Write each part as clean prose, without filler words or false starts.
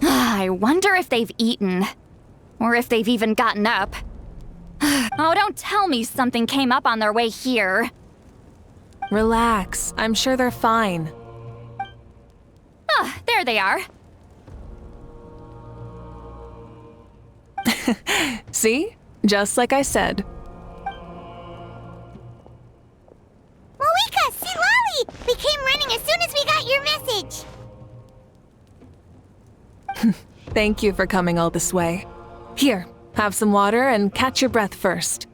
I wonder if they've eaten. Or if they've even gotten up. Oh, don't tell me something came up on their way here. Relax. I'm sure they're fine. Ah, there they are. See? Just like I said. Mavuika, see Lolly! We came running as soon as we got your message. Thank you for coming all this way. Here, have some water and catch your breath first.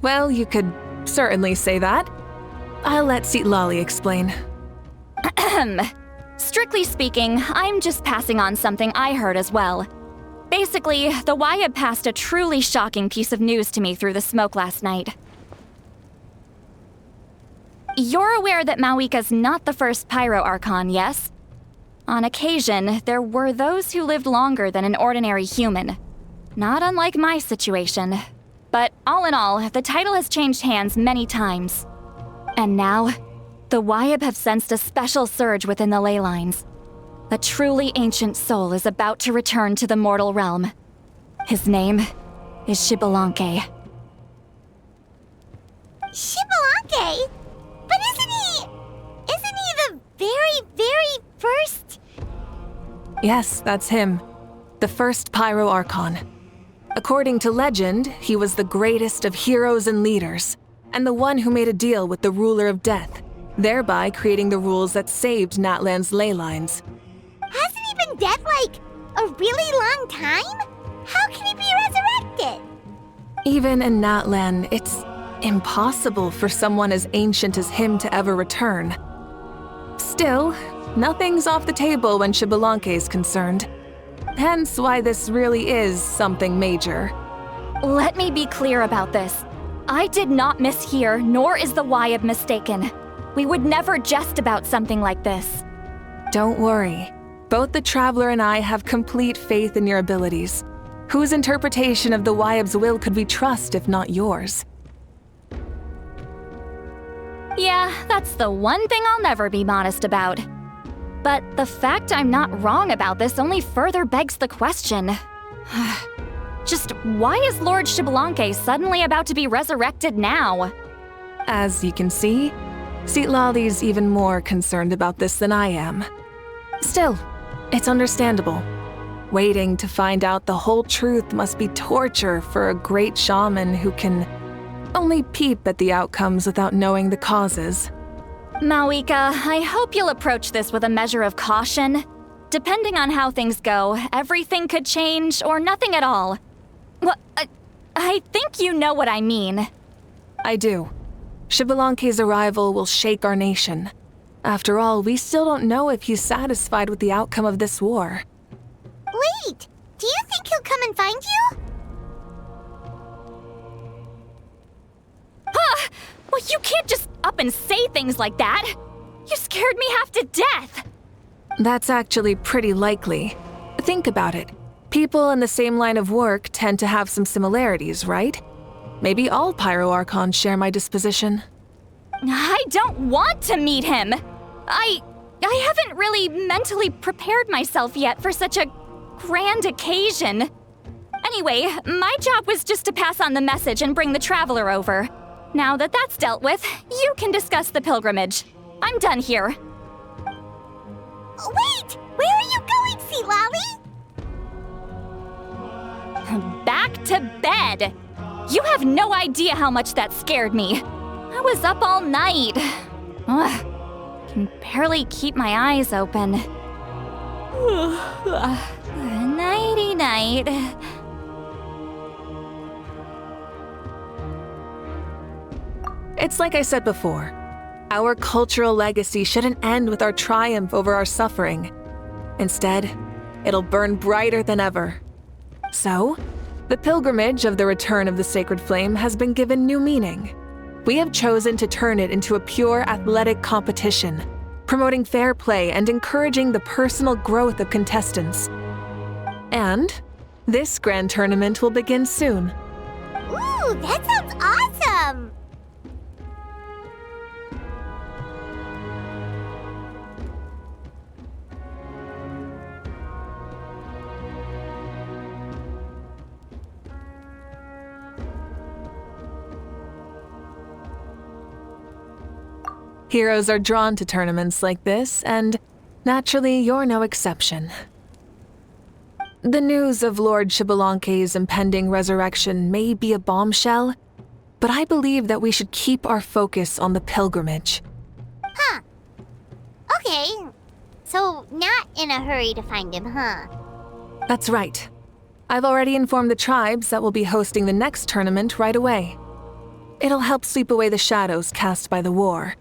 Well, you could certainly say that. I'll let Lolly explain. Strictly speaking, I'm just passing on something I heard as well. Basically, the Wyab passed a truly shocking piece of news to me through the smoke last night. You're aware that Mavuika's not the first Pyro Archon, yes? On occasion, there were those who lived longer than an ordinary human. Not unlike my situation. But all in all, the title has changed hands many times. And now, the Wyab have sensed a special surge within the ley lines. A truly ancient soul is about to return to the mortal realm. His name is Xbalanque. Xbalanque? But isn't he the very, very first? Yes, that's him. The first Pyro Archon. According to legend, he was the greatest of heroes and leaders, and the one who made a deal with the ruler of death, thereby creating the rules that saved Natlan's ley lines. Hasn't he been dead like a really long time? How can he be resurrected? Even in Natlan, it's impossible for someone as ancient as him to ever return. Still, nothing's off the table when Xbalanque is concerned. Hence why this really is something major. Let me be clear about this. I did not mishear, nor is the Wyab mistaken. We would never jest about something like this. Don't worry. Both the Traveler and I have complete faith in your abilities. Whose interpretation of the Wyab's will could we trust if not yours? Yeah, that's the one thing I'll never be modest about. But the fact I'm not wrong about this only further begs the question. Just why is Lord Xbalanque suddenly about to be resurrected now? As you can see, Lolly's even more concerned about this than I am. Still, it's understandable. Waiting to find out the whole truth must be torture for a great shaman who can only peep at the outcomes without knowing the causes. Mavuika, I hope you'll approach this with a measure of caution. Depending on how things go, everything could change or nothing at all. Well, I think you know what I mean. I do. Xbalanque's arrival will shake our nation. After all, we still don't know if he's satisfied with the outcome of this war. Wait, do you think he'll come and find you? up and say things like that! You scared me half to death! That's actually pretty likely. Think about it. People in the same line of work tend to have some similarities, right? Maybe all Pyro Archons share my disposition. I don't want to meet him! I haven't really mentally prepared myself yet for such a grand occasion. Anyway, my job was just to pass on the message and bring the Traveler over. Now that that's dealt with, you can discuss the pilgrimage. I'm done here. Wait! Where are you going, Sea Lolly? Back to bed! You have no idea how much that scared me. I was up all night. Ugh, can barely keep my eyes open. Nighty-night. It's like I said before. Our cultural legacy shouldn't end with our triumph over our suffering. Instead, it'll burn brighter than ever. So, the pilgrimage of the return of the sacred flame has been given new meaning. We have chosen to turn it into a pure athletic competition, promoting fair play and encouraging the personal growth of contestants. And this grand tournament will begin soon. Ooh, that sounds awesome! Heroes are drawn to tournaments like this, and naturally, you're no exception. The news of Lord Xbalanque's impending resurrection may be a bombshell, but I believe that we should keep our focus on the pilgrimage. Huh. Okay. So, not in a hurry to find him, huh? That's right. I've already informed the tribes that we'll be hosting the next tournament right away. It'll help sweep away the shadows cast by the war.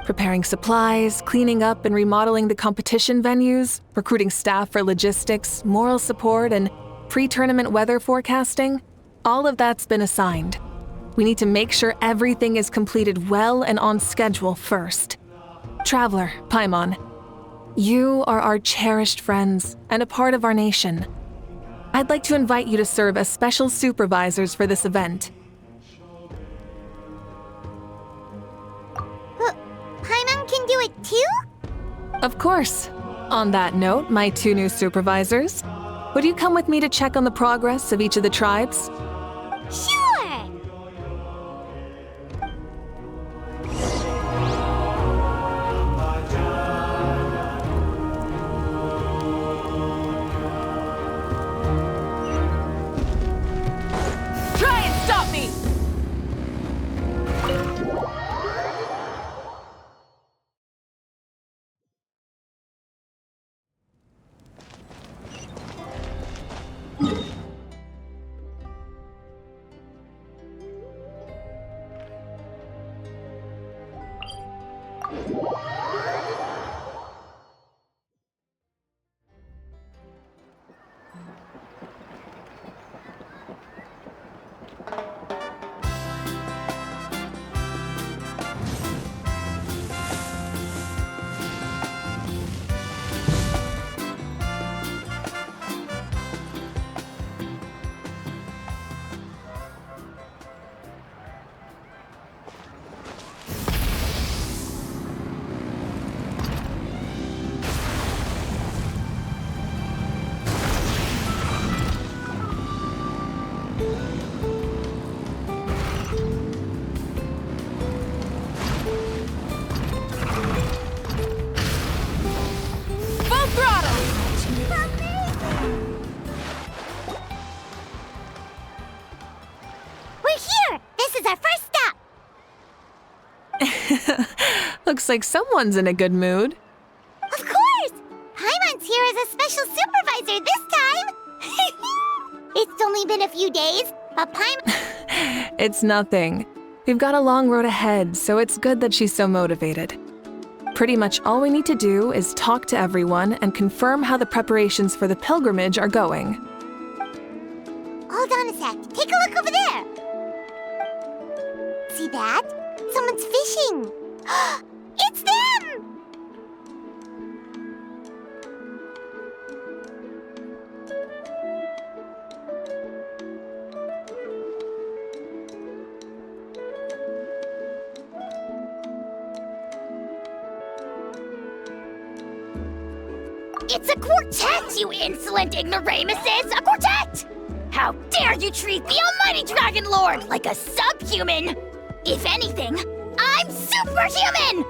Preparing supplies, cleaning up and remodeling the competition venues, recruiting staff for logistics, moral support, and pre-tournament weather forecasting, all of that's been assigned. We need to make sure everything is completed well and on schedule first. Traveler, Paimon, you are our cherished friends and a part of our nation. I'd like to invite you to serve as special supervisors for this event. Paimon can do it too? Of course. On that note, my two new supervisors, would you come with me to check on the progress of each of the tribes? Sure! Try and stop me! Looks like someone's in a good mood. Of course! Paimon's here as a special supervisor this time! It's only been a few days, but Paimon... It's nothing. We've got a long road ahead, so it's good that she's so motivated. Pretty much all we need to do is talk to everyone and confirm how the preparations for the pilgrimage are going. Hold on a sec. Take a look over there! See that? Someone's fishing! It's them! It's a quartet, you insolent ignoramuses! A quartet! How dare you treat the almighty Dragon Lord like a subhuman! If anything, I'm superhuman!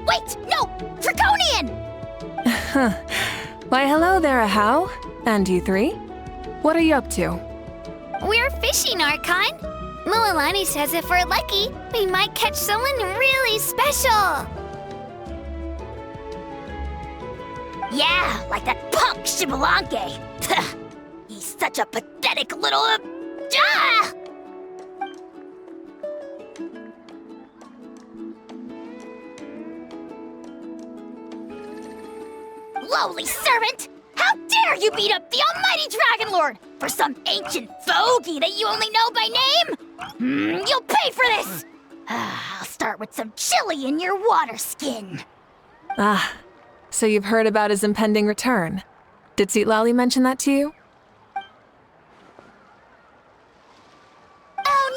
Wait, no! Draconian! Why, hello there, Ahau. And you three? What are you up to? We're fishing, Archon. Mualani says if we're lucky, we might catch someone really special. Yeah, like that punk Shibalanke. He's such a pathetic little... Ah! Lowly servant! How dare you beat up the almighty Dragon Lord for some ancient fogey that you only know by name? You'll pay for this! I'll start with some chili in your water skin. Ah, so you've heard about his impending return. Did Seatlali mention that to you? Oh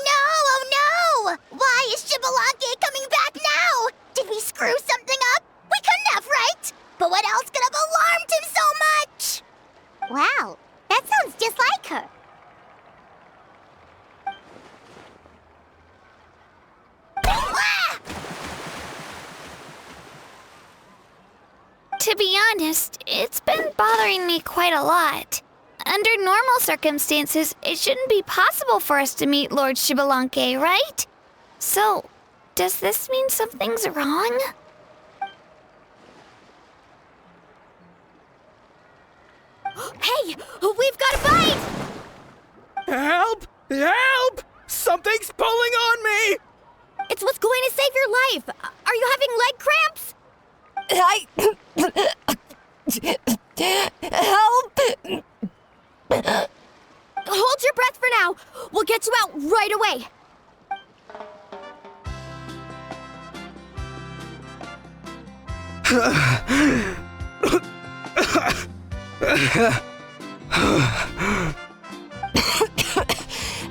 no! Why is Shibalanke coming back now? Did we screw something up? We couldn't have, right? But what else could have alarmed him so much? Wow, that sounds just like her. Ah! To be honest, it's been bothering me quite a lot. Under normal circumstances, it shouldn't be possible for us to meet Lord Shibalanke, right? So, does this mean something's wrong? Hey, we've got a bite! Help! Help! Something's pulling on me! It's what's going to save your life. Are you having leg cramps? Help! Hold your breath for now. We'll get you out right away.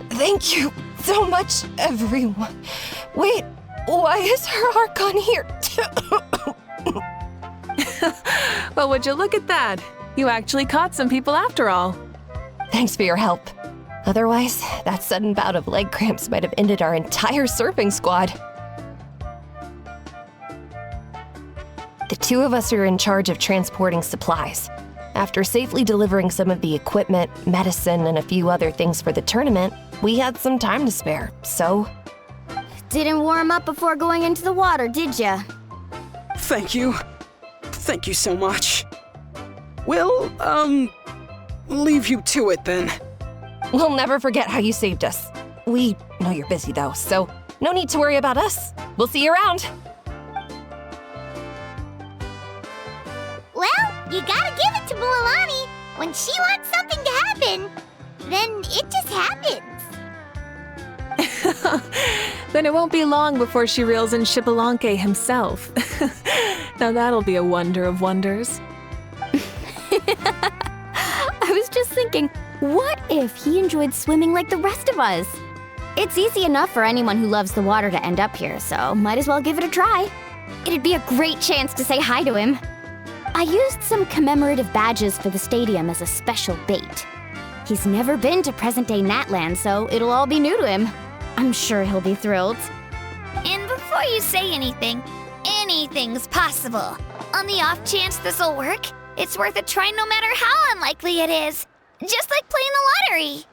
Thank you so much, everyone. Wait, why is her Archon here too? Well, would you look at that? You actually caught some people after all. Thanks for your help. Otherwise, that sudden bout of leg cramps might have ended our entire surfing squad. The two of us are in charge of transporting supplies. After safely delivering some of the equipment, medicine, and a few other things for the tournament, we had some time to spare, so... Didn't warm up before going into the water, did ya? Thank you. Thank you so much. We'll, leave you to it then. We'll never forget how you saved us. We know you're busy though, so no need to worry about us. We'll see you around. Well, you gotta give it to Mualani. When she wants something to happen, then it just happens. Then it won't be long before she reels in Shibalanke himself. Now that'll be a wonder of wonders. I was just thinking, what if he enjoyed swimming like the rest of us? It's easy enough for anyone who loves the water to end up here, so might as well give it a try. It'd be a great chance to say hi to him. I used some commemorative badges for the stadium as a special bait. He's never been to present-day Natland, so it'll all be new to him. I'm sure he'll be thrilled. And before you say anything, anything's possible. On the off chance this'll work, it's worth a try no matter how unlikely it is. Just like playing the lottery.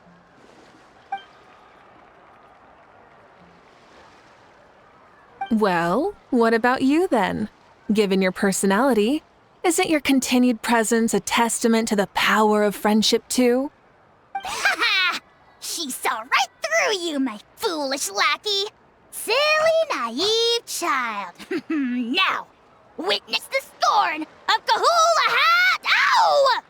Well, what about you then? Given your personality, isn't your continued presence a testament to the power of friendship too? Ha ha! She saw right through you, my foolish lackey. Silly, naive child. Now, witness the scorn of Kahula Hat! Ow!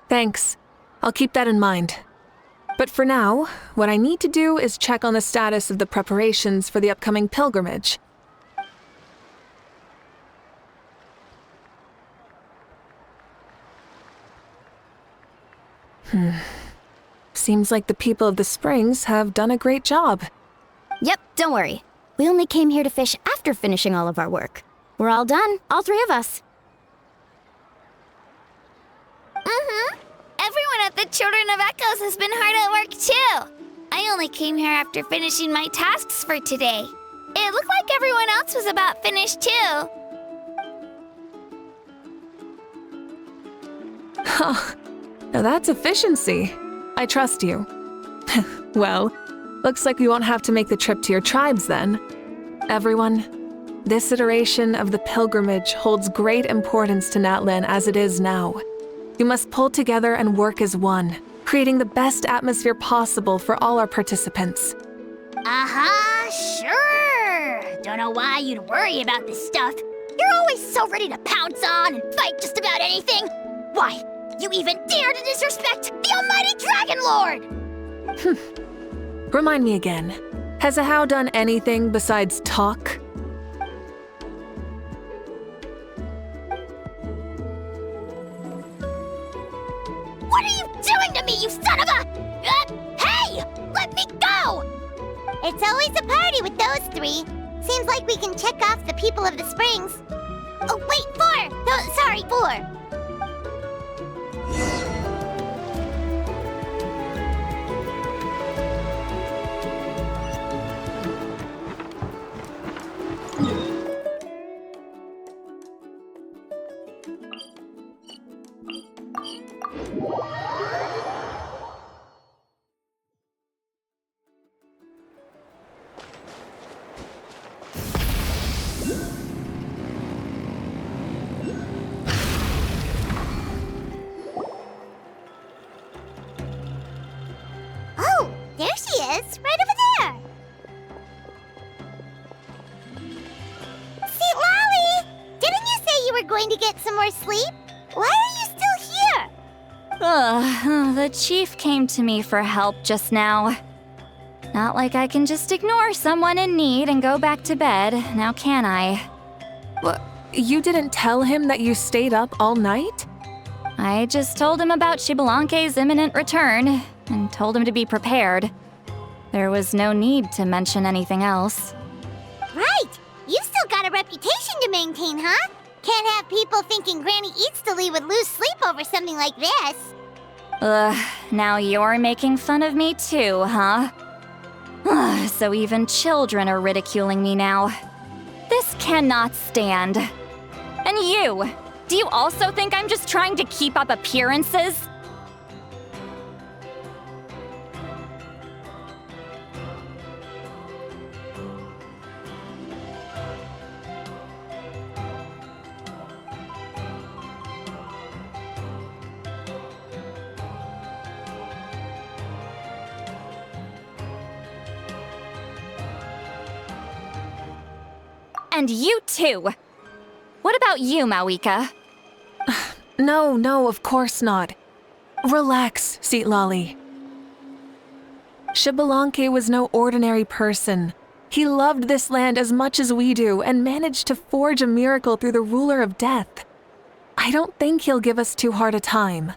Thanks. I'll keep that in mind. But for now, what I need to do is check on the status of the preparations for the upcoming pilgrimage. Seems like the people of the Springs have done a great job. Yep, don't worry. We only came here to fish after finishing all of our work. We're all done, all three of us. Everyone at the Children of Echoes has been hard at work too. I only came here after finishing my tasks for today. It looked like everyone else was about finished too. Now that's efficiency. I trust you. Well, looks like we won't have to make the trip to your tribes then. Everyone, this iteration of the pilgrimage holds great importance to Natlan as it is now. We must pull together and work as one, creating the best atmosphere possible for all our participants. Sure. Don't know why you'd worry about this stuff. You're always so ready to pounce on and fight just about anything. Why, you even dare to disrespect the almighty Dragon Lord! Remind me again, has Ahau done anything besides talk? What are you doing to me, you son of a... hey! Let me go! It's always a party with those three. Seems like we can check off the people of the Springs. Oh, wait, 4! No, sorry, 4. Oh, there she is, right over there. See, Lolly, didn't you say you were going to get some more sleep? Why are you still here? The chief came to me for help just now. Not like I can just ignore someone in need and go back to bed, now can I? What? You didn't tell him that you stayed up all night? I just told him about Xbalanque's imminent return, and told him to be prepared. There was no need to mention anything else. Right, you've still got a reputation to maintain, huh? Can't have people thinking Granny Eatsterly would lose sleep over something like this. Now you're making fun of me too, huh? So even children are ridiculing me now. This cannot stand. And you! Do you also think I'm just trying to keep up appearances? And you too! What about you, Mavuika? No, of course not. Relax, Seatlolly. Xbalanque was no ordinary person. He loved this land as much as we do and managed to forge a miracle through the ruler of death. I don't think he'll give us too hard a time.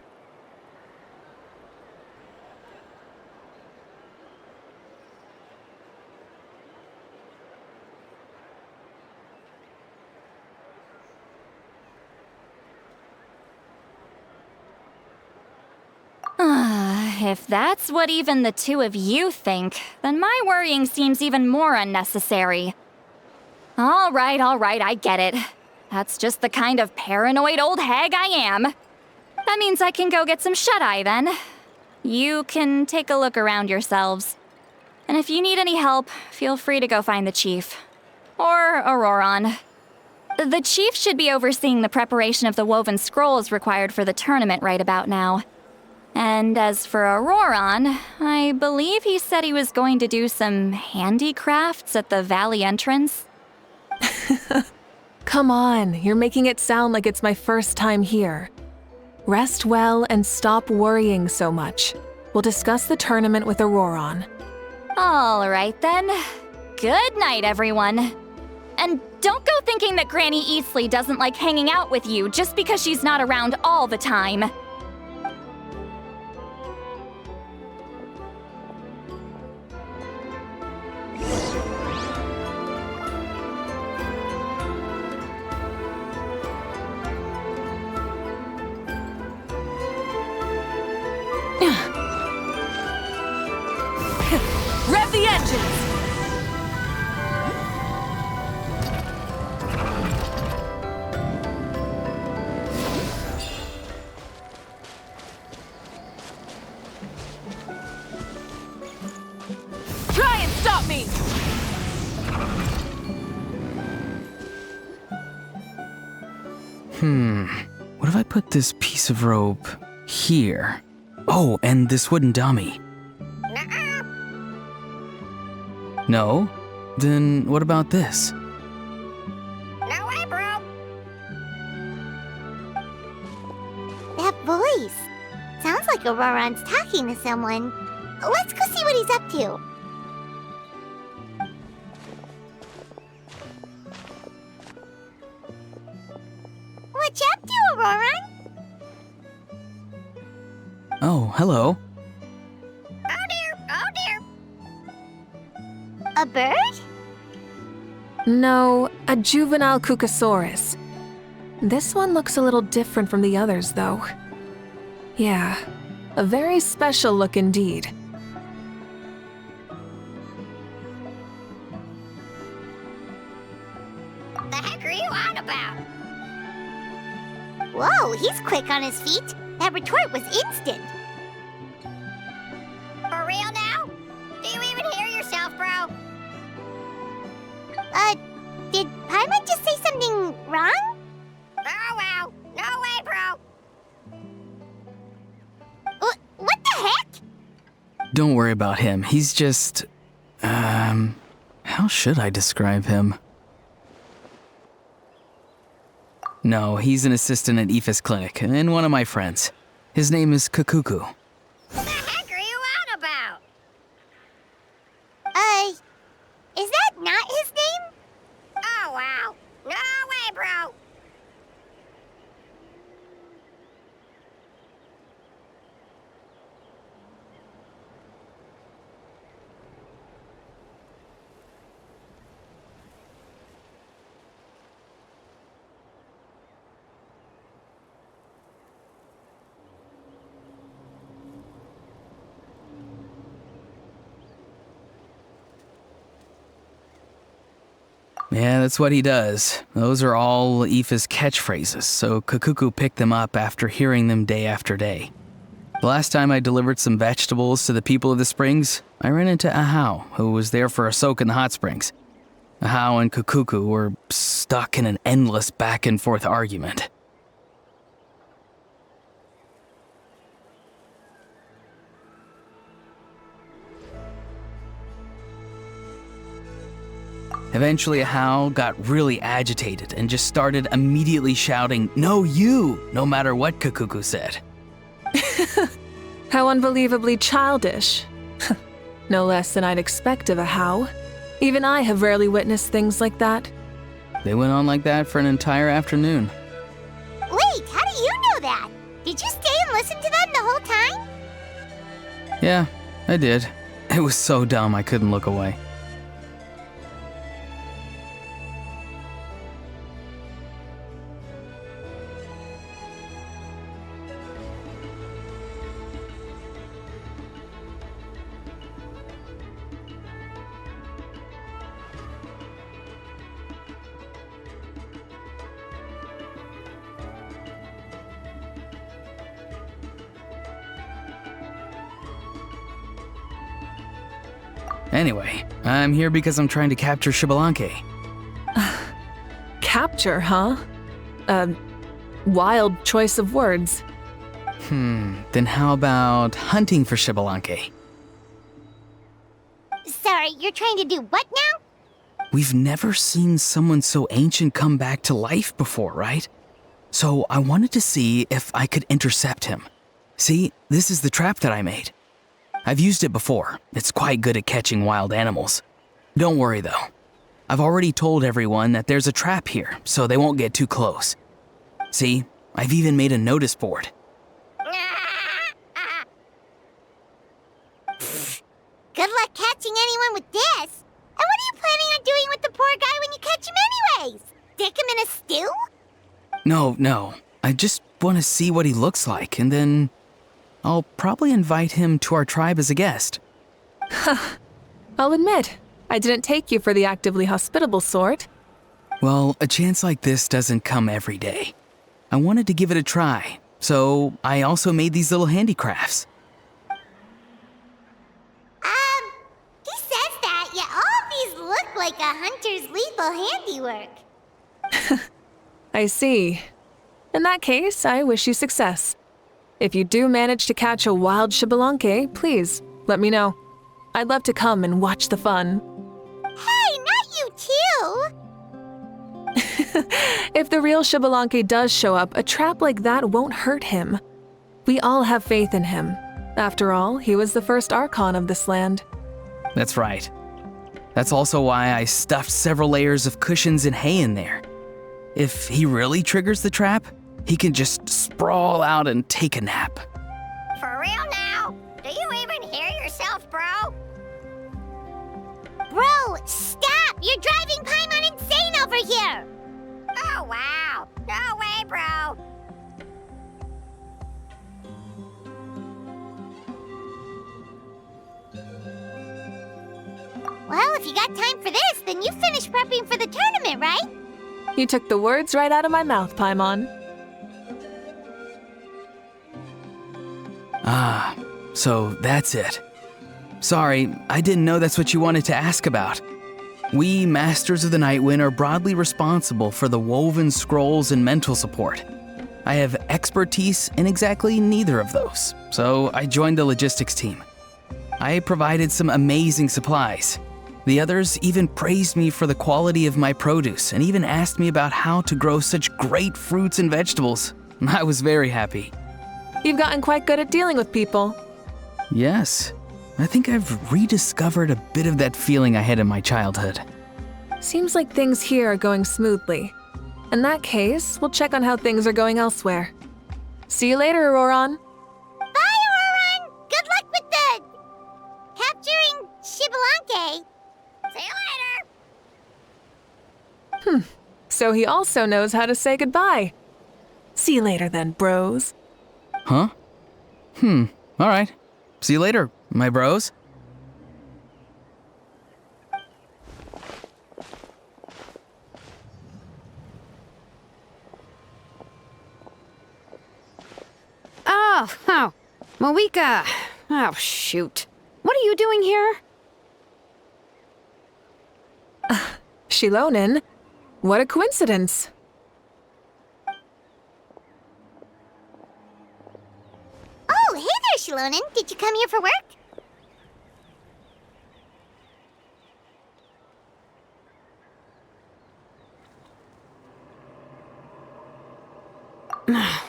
If that's what even the two of you think, then my worrying seems even more unnecessary. All right, I get it. That's just the kind of paranoid old hag I am. That means I can go get some shut-eye then. You can take a look around yourselves. And if you need any help, feel free to go find the chief. Or Auroron. The chief should be overseeing the preparation of the woven scrolls required for the tournament right about now. And as for Auroron, I believe he said he was going to do some handicrafts at the valley entrance. Come on, you're making it sound like it's my first time here. Rest well and stop worrying so much. We'll discuss the tournament with Auroron. All right then. Good night, everyone. And don't go thinking that Granny Eastley doesn't like hanging out with you just because she's not around all the time. Rev the engines! Try and stop me! What if I put this piece of rope here? Oh, and this wooden dummy. No? Then what about this? No way, bro. That voice. Sounds like Auroron's talking to someone. Let's go see what he's up to. What you up to, Auroron? Oh, hello. Oh dear. A bird? No, a juvenile Cucosaurus. This one looks a little different from the others, though. Yeah, a very special look indeed. The heck are you on about? Whoa, he's quick on his feet. That retort was instant. For real now? Do you even hear yourself, bro? Did Paimon just say something wrong? Oh, wow. No way, bro. What the heck? Don't worry about him. He's just... how should I describe him? No, he's an assistant at Aoife's clinic, and one of my friends. His name is Kakuku. What the heck are you on about? Is that not his name? Oh, wow. No way, bro. Yeah, that's what he does. Those are all Aoife's catchphrases, so Kakuku picked them up after hearing them day after day. The last time I delivered some vegetables to the people of the springs, I ran into Ahau, who was there for a soak in the hot springs. Ahau and Kakuku were stuck in an endless back and forth argument. Eventually, Ahau got really agitated and just started immediately shouting, "No, you!" no matter what Kakuku said. How unbelievably childish. No less than I'd expect of Ahau. Even I have rarely witnessed things like that. They went on like that for an entire afternoon. Wait, how do you know that? Did you stay and listen to them the whole time? Yeah, I did. It was so dumb I couldn't look away. Anyway, I'm here because I'm trying to capture Xbalanque. Capture, huh? Wild choice of words. Then how about hunting for Xbalanque? Sorry, you're trying to do what now? We've never seen someone so ancient come back to life before, right? So I wanted to see if I could intercept him. See, this is the trap that I made. I've used it before. It's quite good at catching wild animals. Don't worry though. I've already told everyone that there's a trap here, so they won't get too close. See, I've even made a notice board. Good luck catching anyone with this. And what are you planning on doing with the poor guy when you catch him anyways? Stick him in a stew? No. I just want to see what he looks like, and then I'll probably invite him to our tribe as a guest. I'll admit, I didn't take you for the actively hospitable sort. Well, a chance like this doesn't come every day. I wanted to give it a try, so I also made these little handicrafts. He says that, yet all of these look like a hunter's lethal handiwork. I see. In that case, I wish you success. If you do manage to catch a wild Xbalanque, please, let me know. I'd love to come and watch the fun. Hey, not you too! If the real Xbalanque does show up, a trap like that won't hurt him. We all have faith in him. After all, he was the first Archon of this land. That's right. That's also why I stuffed several layers of cushions and hay in there. If he really triggers the trap, he can just sprawl out and take a nap. For real now? Do you even hear yourself, bro? Bro, stop! You're driving Paimon insane over here! Oh, wow. No way, bro. Well, if you got time for this, then you finished prepping for the tournament, right? You took the words right out of my mouth, Paimon. Ah, so that's it. Sorry, I didn't know that's what you wanted to ask about. We, Masters of the Nightwind, are broadly responsible for the woven scrolls and mental support. I have expertise in exactly neither of those, so I joined the logistics team. I provided some amazing supplies. The others even praised me for the quality of my produce and even asked me about how to grow such great fruits and vegetables. I was very happy. You've gotten quite good at dealing with people. Yes, I think I've rediscovered a bit of that feeling I had in my childhood. Seems like things here are going smoothly. In that case, we'll check on how things are going elsewhere. See you later, Auroron. Bye, Auroron! Good luck with the... capturing Xbalanque. See you later! So he also knows how to say goodbye. See you later then, bros. Huh? All right. See you later, my bros. Oh, Mavuika. Oh, shoot. What are you doing here? Shilonin? What a coincidence. Oh, hey there, Shilonin. Did you come here for work?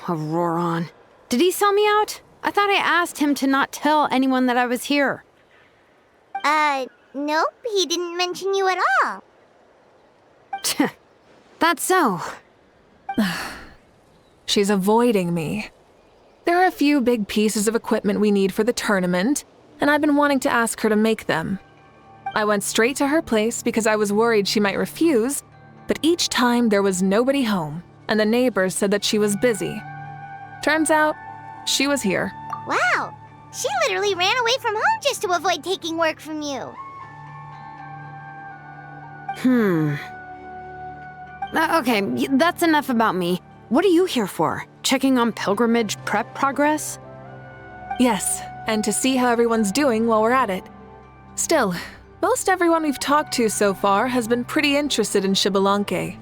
Auroron. Did he sell me out? I thought I asked him to not tell anyone that I was here. Nope. He didn't mention you at all. That's so. She's avoiding me. There are a few big pieces of equipment we need for the tournament, and I've been wanting to ask her to make them. I went straight to her place because I was worried she might refuse, but each time there was nobody home, and the neighbors said that she was busy. Turns out, she was here. Wow. She literally ran away from home just to avoid taking work from you. Okay, that's enough about me. What are you here for? Checking on pilgrimage prep progress? Yes, and to see how everyone's doing while we're at it. Still, most everyone we've talked to so far has been pretty interested in Xbalanque.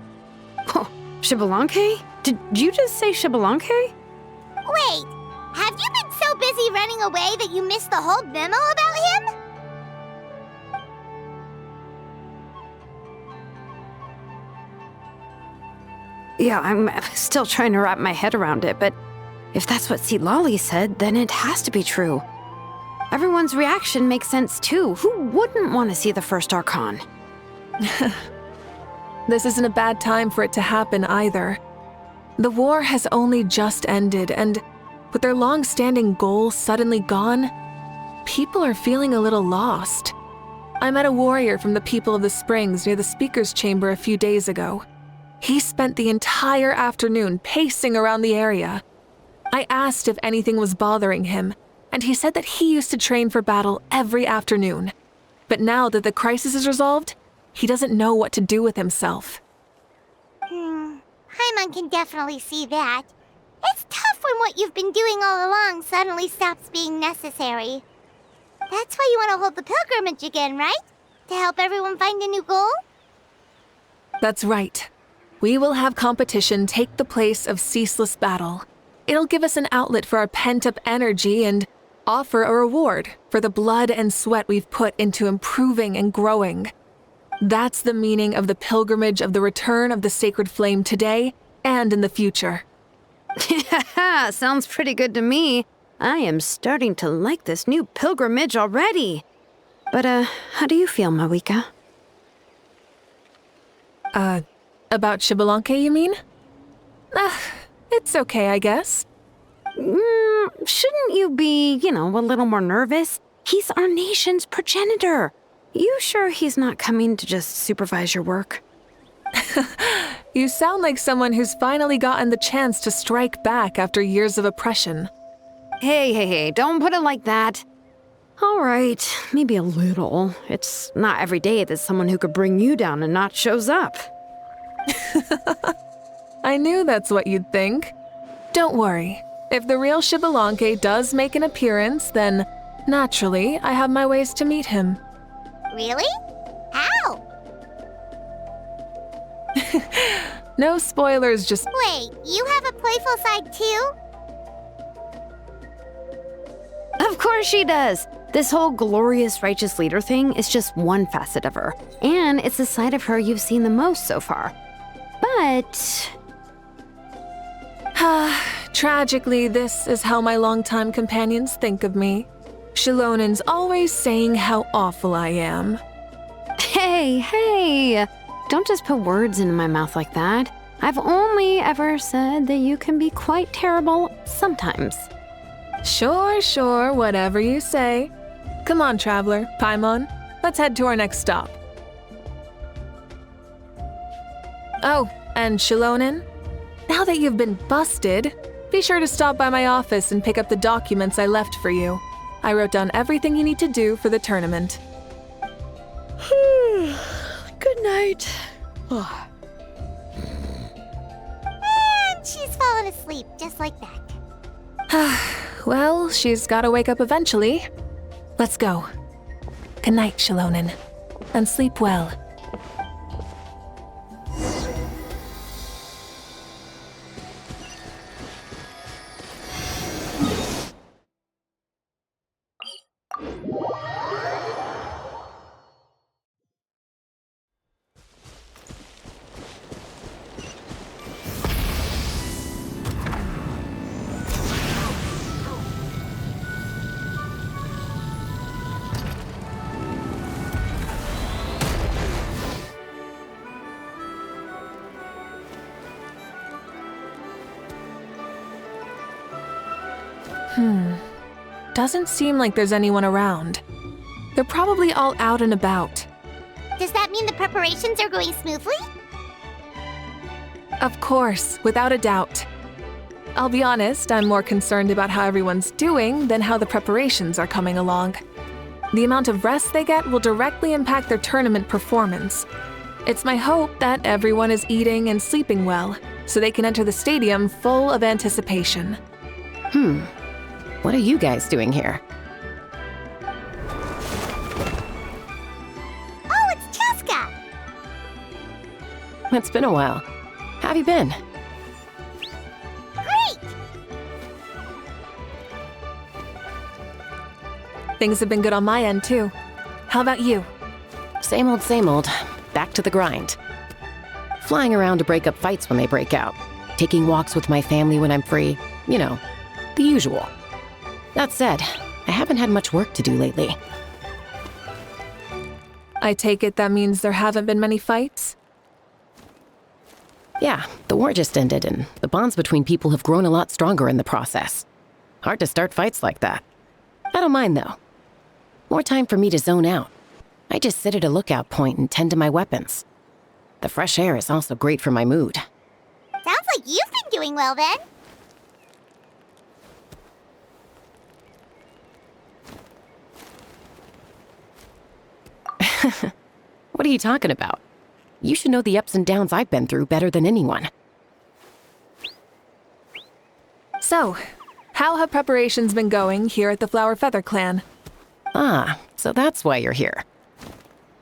Oh, Xbalanque? Did you just say Xbalanque? Wait, have you been so busy running away that you missed the whole memo about him? Yeah, I'm still trying to wrap my head around it, but if that's what Lolly said, then it has to be true. Everyone's reaction makes sense too. Who wouldn't want to see the first Archon? This isn't a bad time for it to happen either. The war has only just ended, and with their long-standing goal suddenly gone, people are feeling a little lost. I met a warrior from the People of the Springs near the Speaker's Chamber a few days ago. He spent the entire afternoon pacing around the area. I asked if anything was bothering him, and he said that he used to train for battle every afternoon. But now that the crisis is resolved, he doesn't know what to do with himself. Paimon can definitely see that. It's tough when what you've been doing all along suddenly stops being necessary. That's why you want to hold the pilgrimage again, right? To help everyone find a new goal? That's right. We will have competition take the place of ceaseless battle. It'll give us an outlet for our pent-up energy and offer a reward for the blood and sweat we've put into improving and growing. That's the meaning of the pilgrimage of the return of the sacred flame today and in the future. Yeah, sounds pretty good to me. I am starting to like this new pilgrimage already. But, how do you feel, Mavuika? About Xbalanque, you mean? It's okay, I guess. Shouldn't you be, a little more nervous? He's our nation's progenitor. You sure he's not coming to just supervise your work? You sound like someone who's finally gotten the chance to strike back after years of oppression. Hey, don't put it like that. All right, maybe a little. It's not every day that someone who could bring you down a notch shows up. I knew that's what you'd think. Don't worry. If the real Xbalanque does make an appearance, then naturally I have my ways to meet him. Really? How? No spoilers, just... Wait, you have a playful side too? Of course she does. This whole glorious righteous leader thing is just one facet of her. And it's the side of her you've seen the most so far. But... Tragically, this is how my longtime companions think of me. Shilonin's always saying how awful I am. Hey, don't just put words into my mouth like that. I've only ever said that you can be quite terrible sometimes. Sure, whatever you say. Come on, traveler, Paimon, let's head to our next stop. Oh, and Shilonin, now that you've been busted, be sure to stop by my office and pick up the documents I left for you. I wrote down everything you need to do for the tournament. Good night. And she's fallen asleep, just like that. Well, she's gotta wake up eventually. Let's go. Good night, Shilonin, and sleep well. Doesn't seem like there's anyone around. They're probably all out and about. Does that mean the preparations are going smoothly? Of course, without a doubt. I'll be honest, I'm more concerned about how everyone's doing than how the preparations are coming along. The amount of rest they get will directly impact their tournament performance. It's my hope that everyone is eating and sleeping well, so they can enter the stadium full of anticipation. What are you guys doing here? Oh, it's Cheska! It's been a while. How have you been? Great! Things have been good on my end, too. How about you? Same old, same old. Back to the grind. Flying around to break up fights when they break out. Taking walks with my family when I'm free. You know, the usual. That said, I haven't had much work to do lately. I take it that means there haven't been many fights? Yeah, the war just ended, and the bonds between people have grown a lot stronger in the process. Hard to start fights like that. I don't mind, though. More time for me to zone out. I just sit at a lookout point and tend to my weapons. The fresh air is also great for my mood. Sounds like you've been doing well then. What are you talking about? You should know the ups and downs I've been through better than anyone. So, how have preparations been going here at the Flower Feather Clan? Ah, so that's why you're here.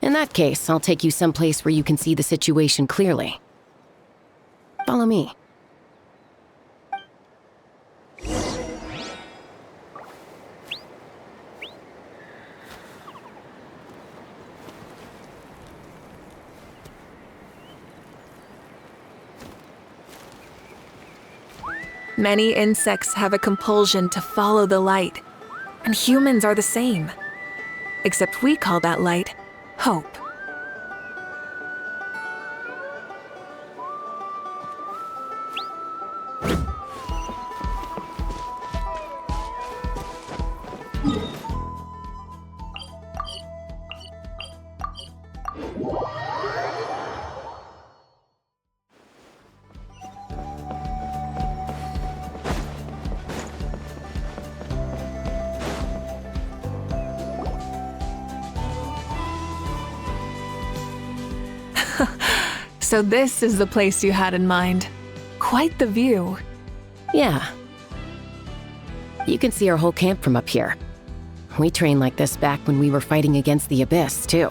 In that case, I'll take you someplace where you can see the situation clearly. Follow me. Many insects have a compulsion to follow the light, and humans are the same. Except we call that light hope. So this is the place you had in mind. Quite the view. Yeah. You can see our whole camp from up here. We trained like this back when we were fighting against the Abyss, too.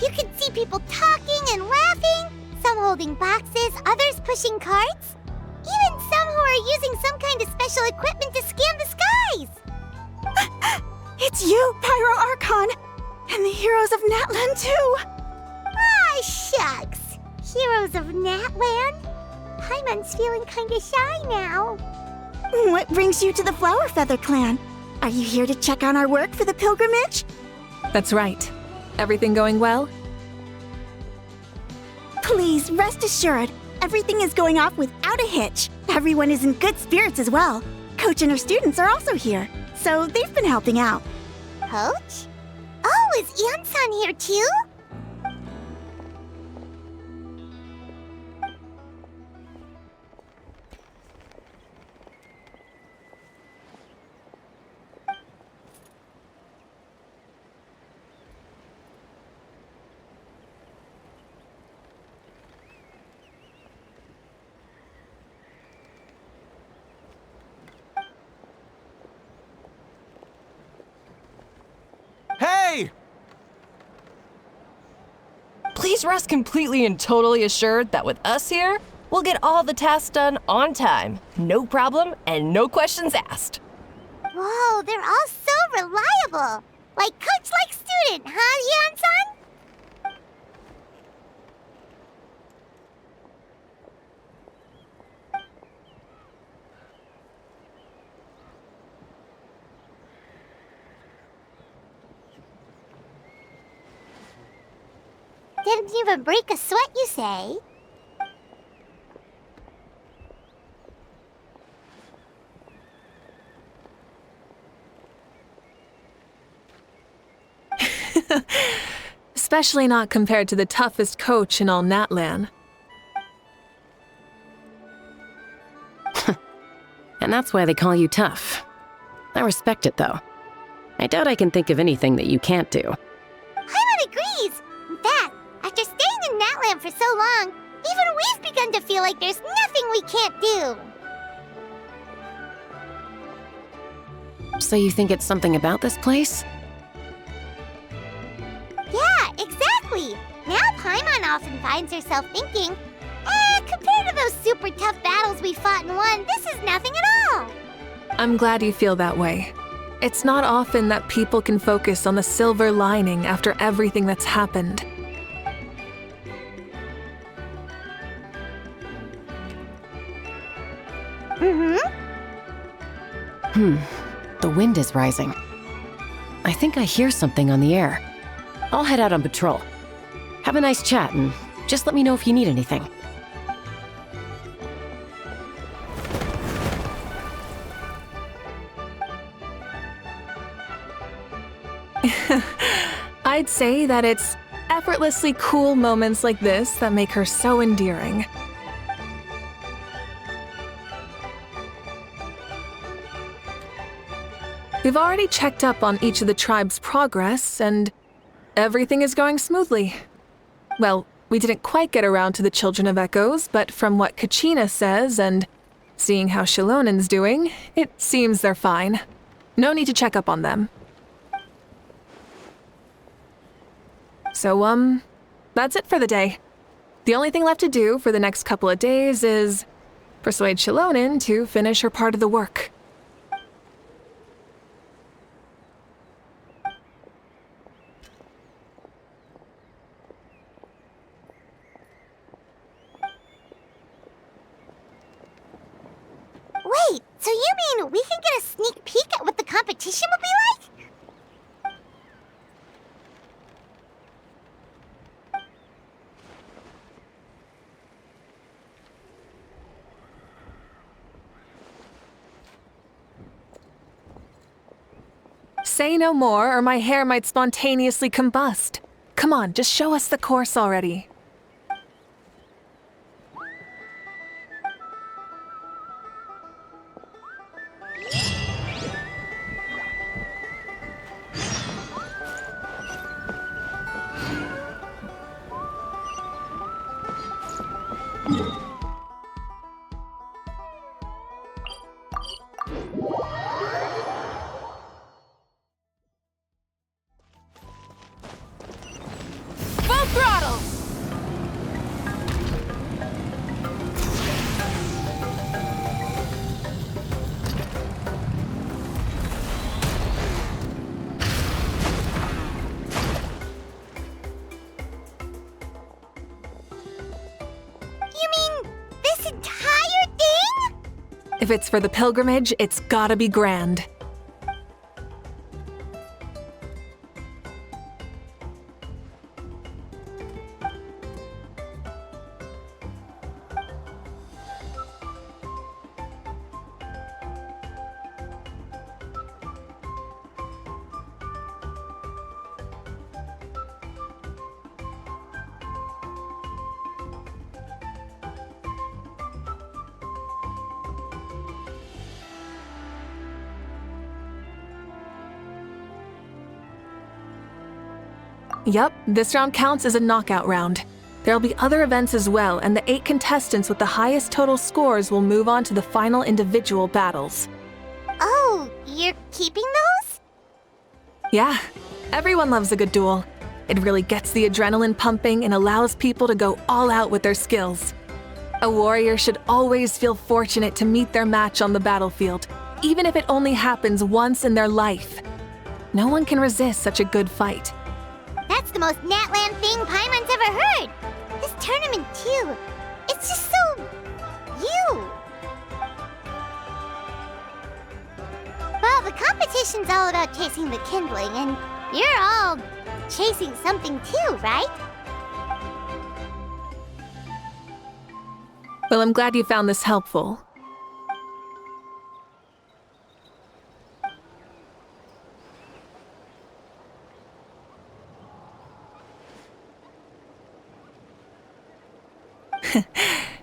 You can see people talking and laughing, some holding boxes, others pushing carts. Even some who are using some kind of special equipment to scan the skies. It's you, Pyro Archon, and the heroes of Natlan too. Ah, shucks. Heroes of Natland? Paimon's feeling kinda shy now. What brings you to the Flower Feather Clan? Are you here to check on our work for the pilgrimage? That's right. Everything going well? Please, rest assured, everything is going off without a hitch. Everyone is in good spirits as well. Coach and her students are also here, so they've been helping out. Coach? Oh, is Ian-san here too? Hey! Please rest completely and totally assured that with us here, we'll get all the tasks done on time. No problem and no questions asked. Whoa, they're all so reliable. Like coach, like student, huh, Ian-san? Didn't even break a sweat, you say? Especially not compared to the toughest coach in all Natlan. And that's why they call you tough. I respect it, though. I doubt I can think of anything that you can't do. Paimon agrees! In fact, after staying in Natlan for so long, even we've begun to feel like there's nothing we can't do. So you think it's something about this place? Yeah, exactly! Now Paimon often finds herself thinking, compared to those super tough battles we fought and won, this is nothing at all! I'm glad you feel that way. It's not often that people can focus on the silver lining after everything that's happened. The wind is rising. I think I hear something on the air. I'll head out on patrol. Have a nice chat and just let me know if you need anything. I'd say that it's effortlessly cool moments like this that make her so endearing. We've already checked up on each of the tribe's progress, and everything is going smoothly. Well, we didn't quite get around to the Children of Echoes, but from what Kachina says and seeing how Shilonen's doing, it seems they're fine. No need to check up on them. So, that's it for the day. The only thing left to do for the next couple of days is persuade Shilonen to finish her part of the work. Wait, so you mean we can get a sneak peek at what the competition will be like? Say no more, or my hair might spontaneously combust. Come on, just show us the course already. Full throttle! You mean this entire thing? If it's for the pilgrimage, it's gotta be grand. Yup, this round counts as a knockout round. There'll be other events as well, and the 8 contestants with the highest total scores will move on to the final individual battles. Oh, you're keeping those? Yeah, everyone loves a good duel. It really gets the adrenaline pumping and allows people to go all out with their skills. A warrior should always feel fortunate to meet their match on the battlefield, even if it only happens once in their life. No one can resist such a good fight. That's the most Natland thing Paimon's ever heard. This tournament, too. It's just so... you. Well, the competition's all about chasing the kindling, and you're all chasing something too, right? Well, I'm glad you found this helpful.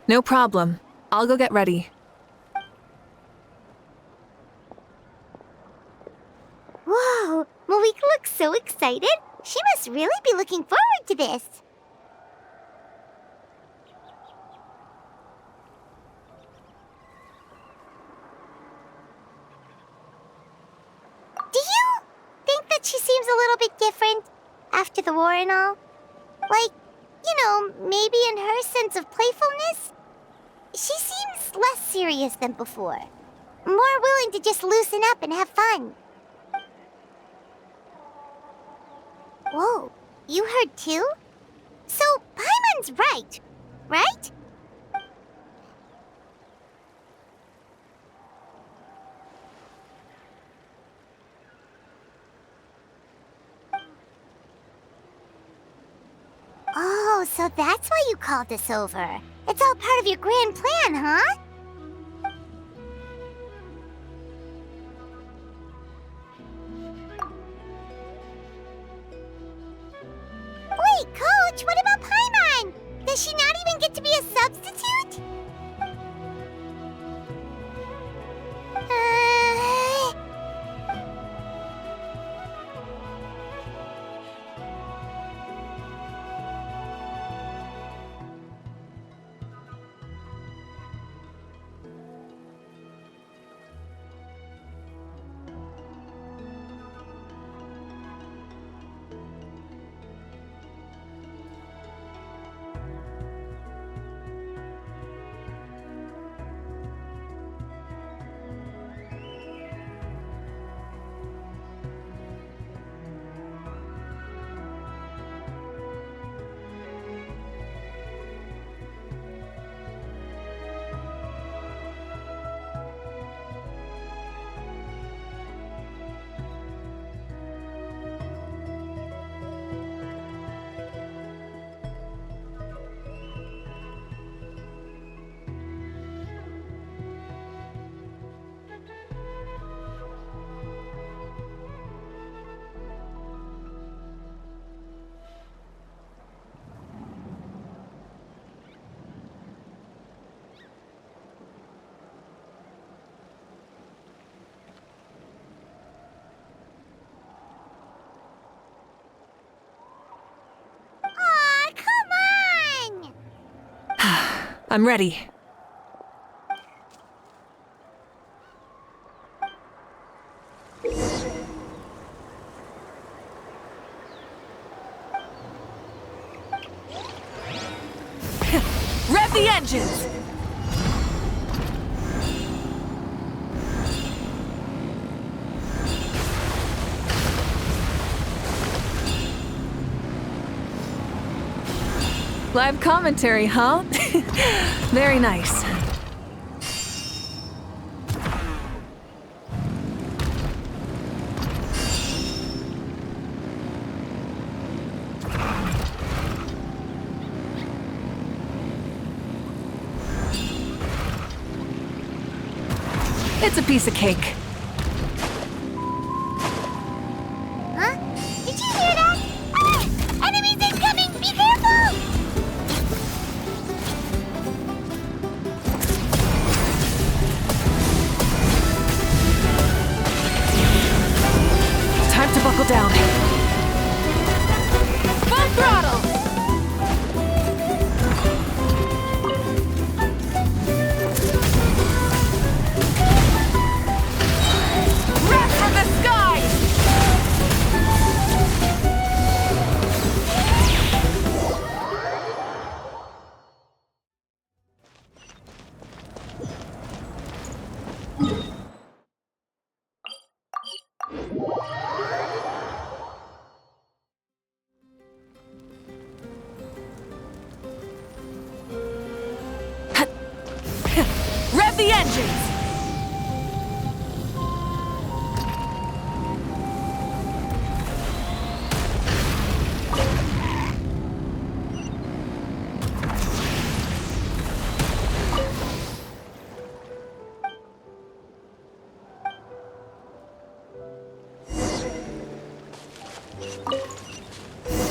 No problem. I'll go get ready. Whoa, Mavuika looks so excited. She must really be looking forward to this. Do you think that she seems a little bit different after the war and all? Like, you know, maybe in her sense of playfulness? She seems less serious than before. More willing to just loosen up and have fun. Whoa, you heard too? So, Paimon's right, right? So that's why you called us over. It's all part of your grand plan, huh? Wait, Coach, what about Paimon? Does she not even get to be a substitute? Aw, come on! I'm ready. Rev the engines! Live commentary, huh? Very nice. It's a piece of cake. Huh? Did you hear that? Ah! Enemies incoming! Be careful! Time to buckle down. Full throttle! Wrath from the sky! Rev the engines!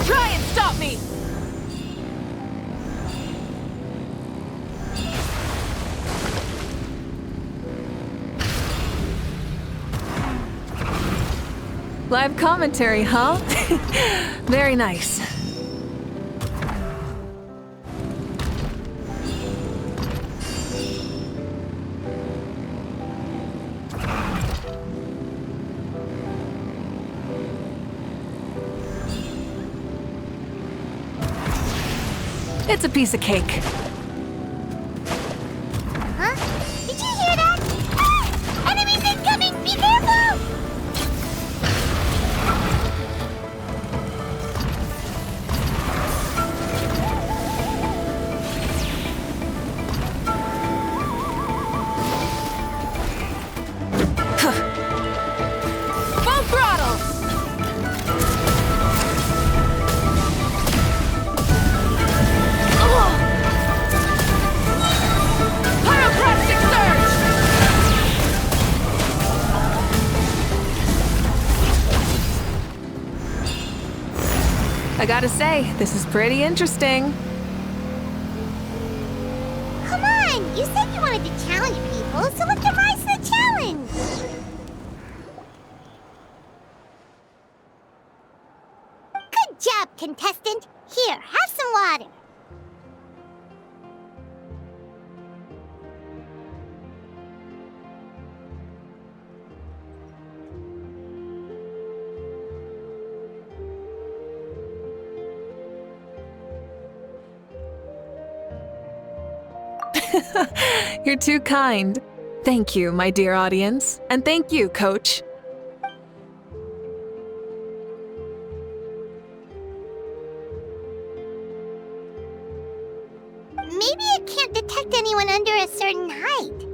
Try and stop me! Live commentary, huh? Very nice. It's a piece of cake. Huh? Did you hear that? Ah! Enemies incoming! Be careful! Full throttle! gotta say, this is pretty interesting. Come on! You said you wanted to challenge people, so let's rise to the challenge! Good job, contestant! Here, have some water! You're too kind. Thank you, my dear audience. And thank you, Coach. Maybe it can't detect anyone under a certain height.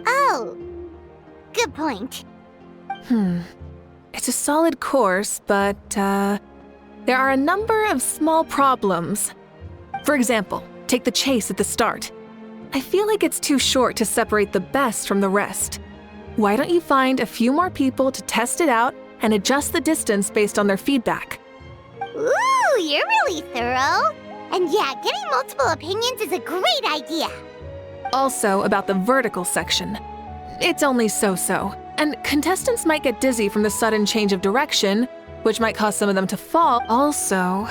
Oh, good point. It's a solid course, but, there are a number of small problems. For example, take the chase at the start. I feel like it's too short to separate the best from the rest. Why don't you find a few more people to test it out and adjust the distance based on their feedback? Ooh, you're really thorough. And yeah, getting multiple opinions is a great idea. Also, about the vertical section. It's only so-so, and contestants might get dizzy from the sudden change of direction, which might cause some of them to fall. Also,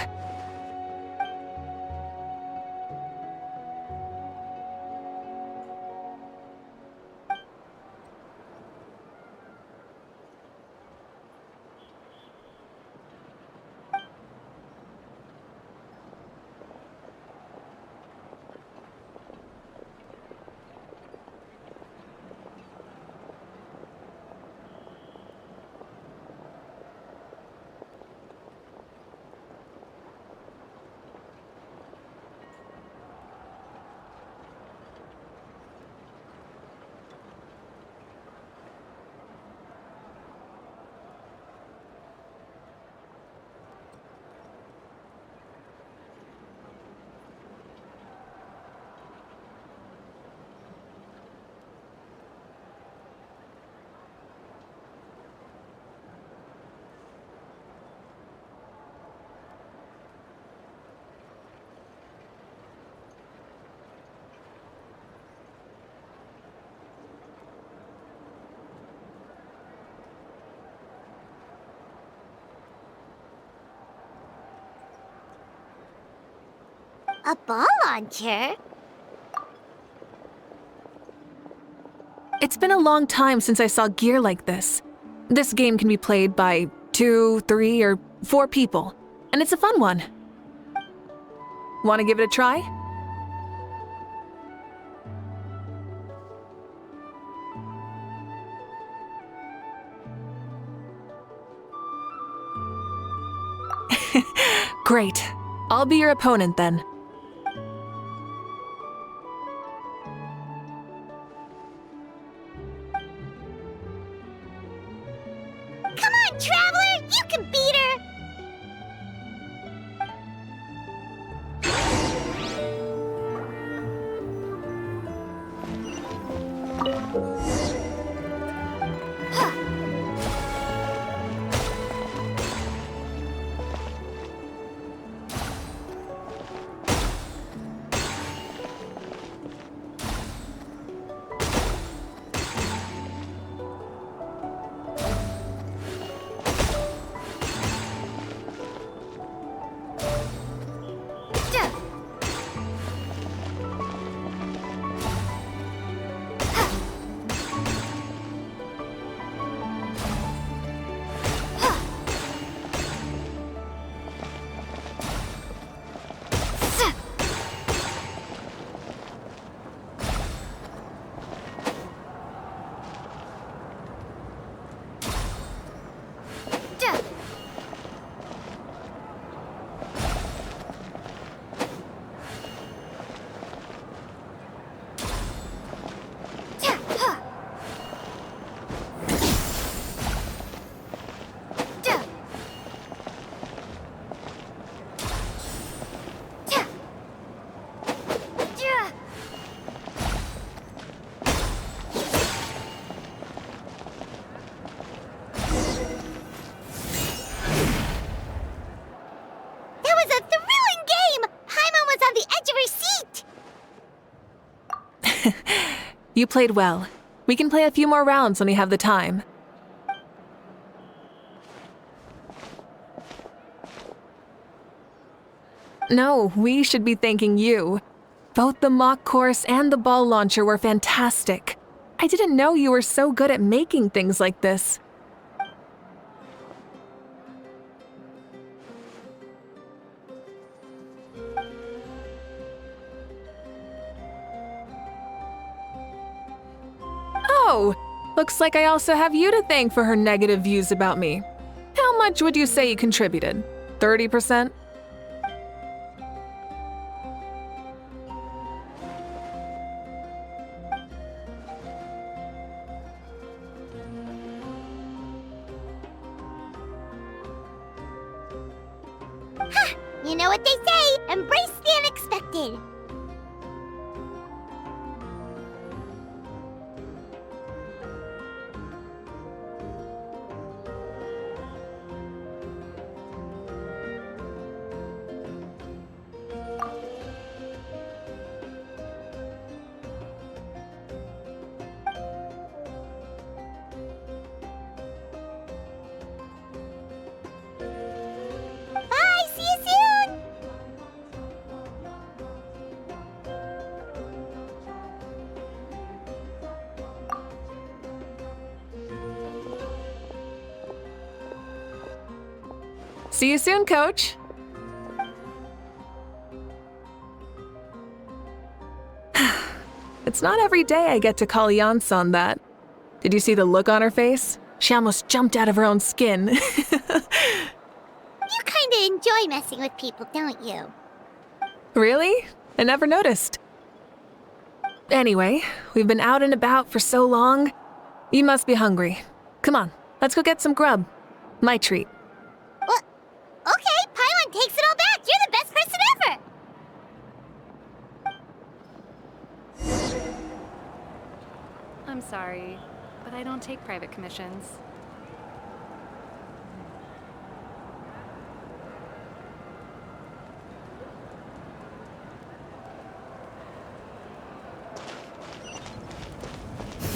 A ball launcher? it's been a long time since I saw gear like this. This game can be played by 2, 3, or 4 people, and it's a fun one. Want to give it a try? Great. I'll be your opponent then. Come on, Traveler! You can beat her! You played well. We can play a few more rounds when you have the time. No, we should be thanking you. Both the mock course and the ball launcher were fantastic. I didn't know you were so good at making things like this. Oh, looks like I also have you to thank for her negative views about me. How much would you say you contributed? 30%? You know what they say, embrace the unexpected. Bye, see you soon! See you soon, Coach. It's not every day I get to call Yansan that. Did you see the look on her face? She almost jumped out of her own skin. You kinda enjoy messing with people, don't you? Really? I never noticed. Anyway, we've been out and about for so long. You must be hungry. Come on, let's go get some grub. My treat. Well, okay, Paimon takes it all back. You're the best person ever. I'm sorry, but I don't take private commissions.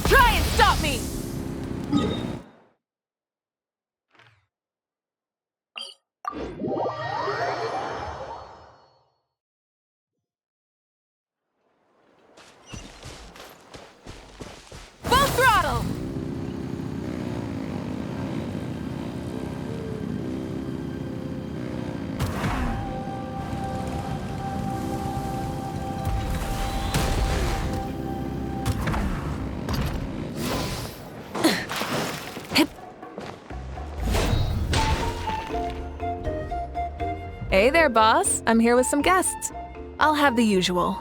Try and stop me! Full throttle! Hey there, boss. I'm here with some guests. I'll have the usual.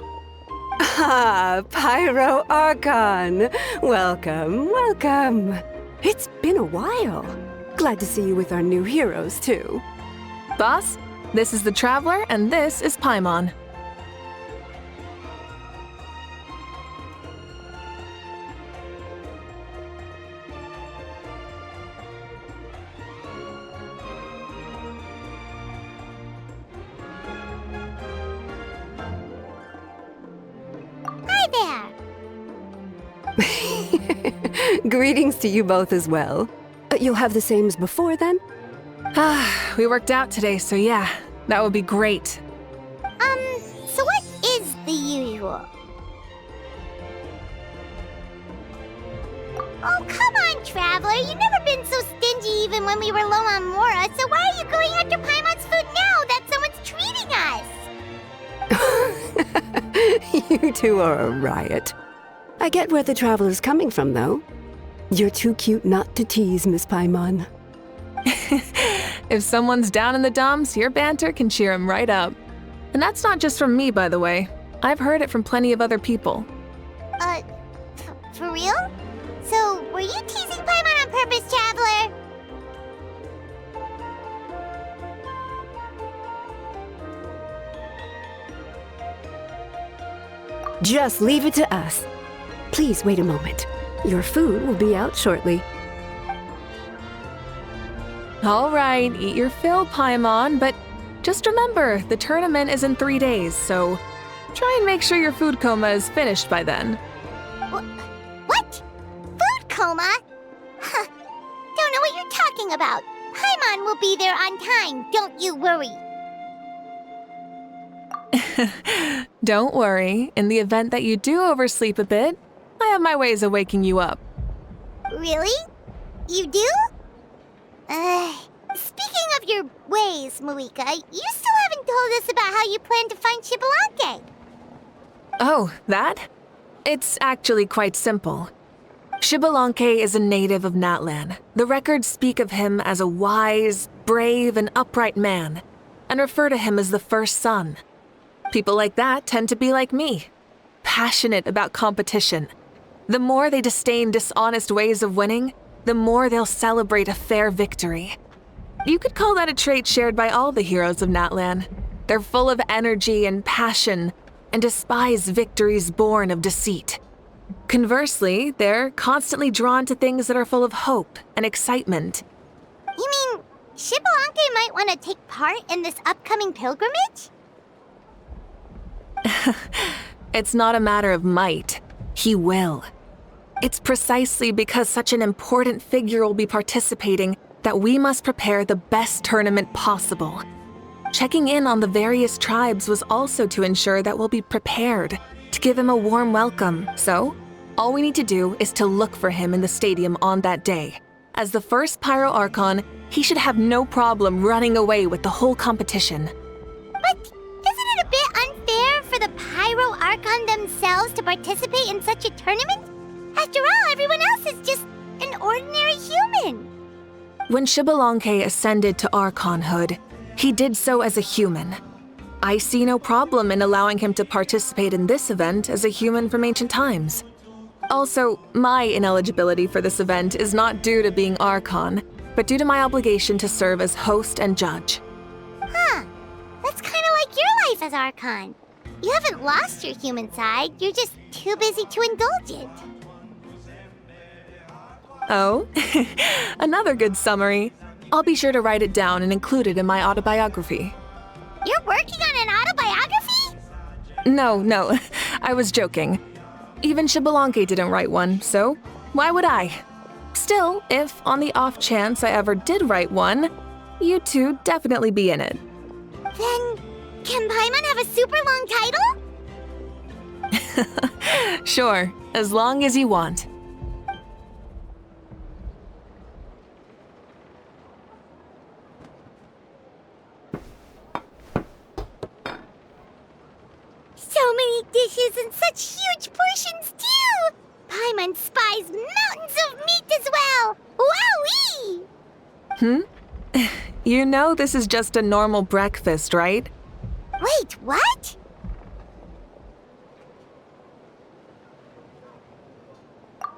Ah, Pyro Archon! Welcome, welcome. It's been a while. Glad to see you with our new heroes, too. Boss, this is the Traveler, and this is Paimon. Hi there. Greetings to you both as well. You'll have the same as before, then? We worked out today, so yeah, that would be great. So what is the usual? Oh, come on, Traveler. You've never been so stingy even when we were low on Mora, so why are you going after Paimon's food now that someone's treating us? You two are a riot. I get where the Traveler's coming from, though. You're too cute not to tease, Miss Paimon. If someone's down in the dumps, your banter can cheer him right up. And that's not just from me, by the way. I've heard it from plenty of other people. For real? So, were you teasing Paimon on purpose, Traveler? Just leave it to us. Please wait a moment. Your food will be out shortly. All right, eat your fill, Paimon, but just remember, the tournament is in 3 days, so try and make sure your food coma is finished by then. about. Paimon will be there on time, don't you worry. Don't worry. In the event that you do oversleep a bit, I have my ways of waking you up. Really? You do? Speaking of your ways, Mavuika, you still haven't told us about how you plan to find Xbalanque. Oh, that? It's actually quite simple. Xbalanque is a native of Natlan. The records speak of him as a wise, brave, and upright man, and refer to him as the first son. People like that tend to be like me, passionate about competition. The more they disdain dishonest ways of winning, the more they'll celebrate a fair victory. You could call that a trait shared by all the heroes of Natlan. They're full of energy and passion, and despise victories born of deceit. Conversely, they're constantly drawn to things that are full of hope and excitement. You mean Xbalanque might want to take part in this upcoming pilgrimage? It's not a matter of might. He will. It's precisely because such an important figure will be participating that we must prepare the best tournament possible. Checking in on the various tribes was also to ensure that we'll be prepared to give him a warm welcome. So, all we need to do is to look for him in the stadium on that day. As the first Pyro Archon, he should have no problem running away with the whole competition. But isn't it a bit unfair for the Pyro Archon themselves to participate in such a tournament? After all, everyone else is just an ordinary human. When Xbalanque ascended to Archonhood, he did so as a human. I see no problem in allowing him to participate in this event as a human from ancient times. Also, my ineligibility for this event is not due to being Archon, but due to my obligation to serve as host and judge. Huh. That's kind of like your life as Archon. You haven't lost your human side, you're just too busy to indulge it. Oh, another good summary. I'll be sure to write it down and include it in my autobiography. You're working on an autobiography? No, I was joking. Even Xbalanque didn't write one, so why would I? Still, if on the off chance I ever did write one, you two definitely be in it. Then, can Paimon have a super long title? Sure, as long as you want. So many dishes and such huge portions, too! Paimon spies mountains of meat as well! Wowee! You know this is just a normal breakfast, right? Wait, what?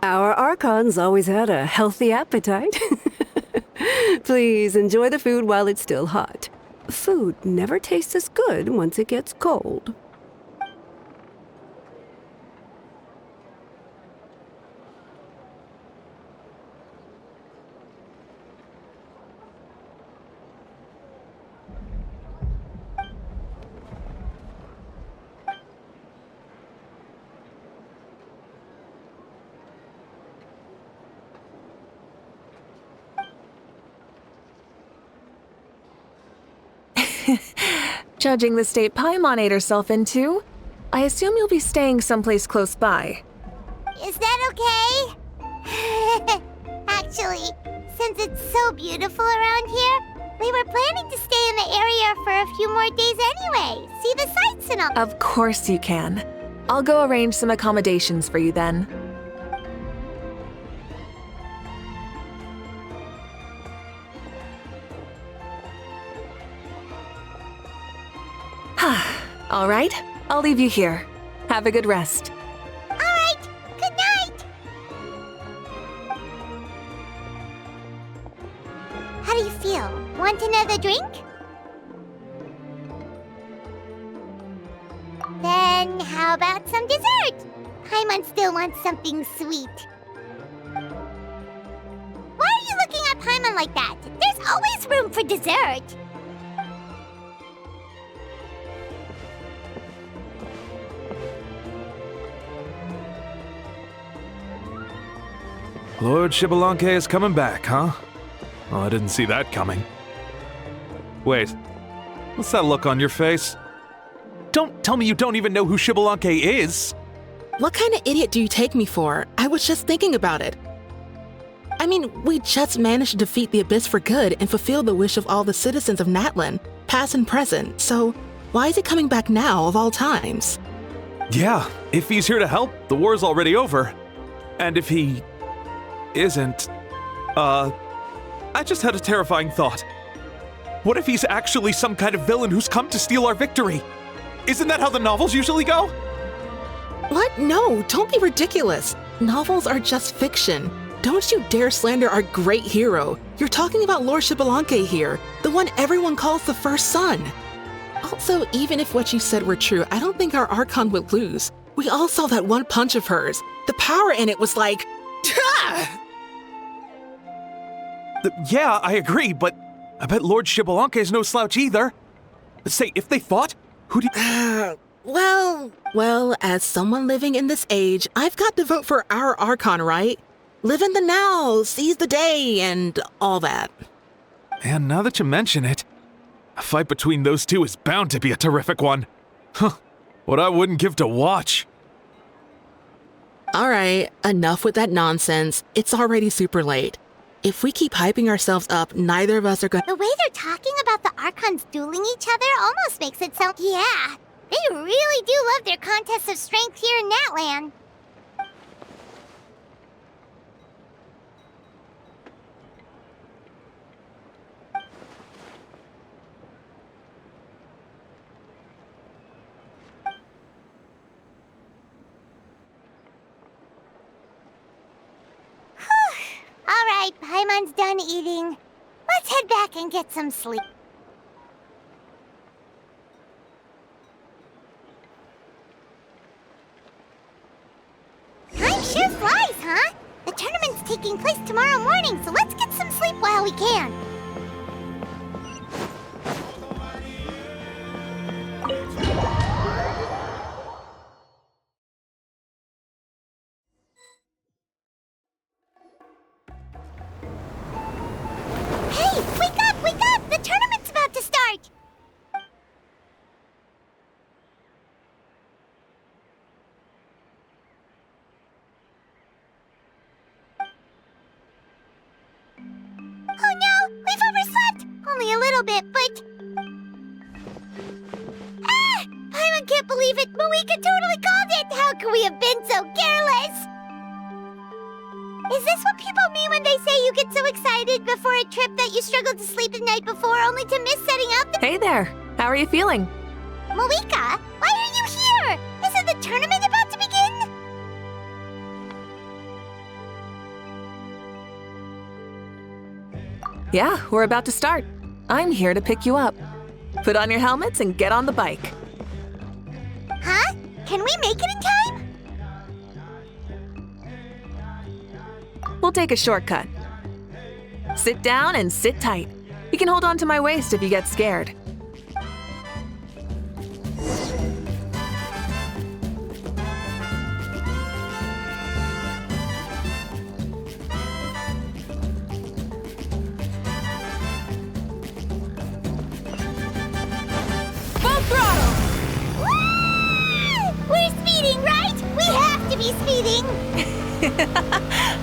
Our Archons always had a healthy appetite. Please enjoy the food while it's still hot. Food never tastes as good once it gets cold. Judging the state Paimon ate herself into, I assume you'll be staying someplace close by. Is that okay? Actually, since it's so beautiful around here, we were planning to stay in the area for a few more days anyway. See the sights and all. Of course you can. I'll go arrange some accommodations for you then. All right, I'll leave you here. Have a good rest. All right, good night. How do you feel? Want another drink? Then how about some dessert? Paimon still wants something sweet. Why are you looking at Paimon like that? There's always room for dessert. Lord Xbalanque is coming back, huh? I didn't see that coming. Wait, what's that look on your face? Don't tell me you don't even know who Xbalanque is! What kind of idiot do you take me for? I was just thinking about it. I mean, we just managed to defeat the Abyss for good and fulfill the wish of all the citizens of Natlan, past and present, so why is he coming back now of all times? Yeah, if he's here to help, the war's already over. And if he isn't, I just had a terrifying thought. What if he's actually some kind of villain who's come to steal our victory? Isn't that how the novels usually go? What? No, don't be ridiculous. Novels are just fiction. Don't you dare slander our great hero. You're talking about Lord Xbalanque here, the one everyone calls the first son. Also, even if what you said were true, I don't think our Archon would lose. We all saw that one punch of hers. The power in it was like... Yeah, I agree, but I bet Lord Xbalanque is no slouch either. Say, if they fought, who do you... Well, as someone living in this age, I've got to vote for our Archon, right? Live in the now, seize the day, and all that. Man, now that you mention it, a fight between those two is bound to be a terrific one. Huh, what I wouldn't give to watch. All right, enough with that nonsense. It's already super late. If we keep hyping ourselves up, neither of us are going. The way they're talking about the Archons dueling each other almost makes it sound... Yeah, they really do love their contests of strength here in Natlan. Alright, Paimon's done eating. Let's head back and get some sleep. Time sure flies, huh? The tournament's taking place tomorrow morning, so let's get some sleep while we can. Hey, wake up, wake up! The tournament's about to start! Oh no, we've overslept! Only a little bit, but... Ah! Paimon can't believe it! Mavuika totally called it! How could we have been so careless? Is this what people mean when they say you get so excited before a trip that you struggled to sleep the night before only to miss setting up the... Hey there! How are you feeling? Mavuika, why are you here? Isn't the tournament about to begin? Yeah, we're about to start. I'm here to pick you up. Put on your helmets and get on the bike. Huh? Can we make it in time? We'll take a shortcut. Sit down and sit tight. You can hold on to my waist if you get scared. Full throttle! Woo! We're speeding, right? We have to be speeding!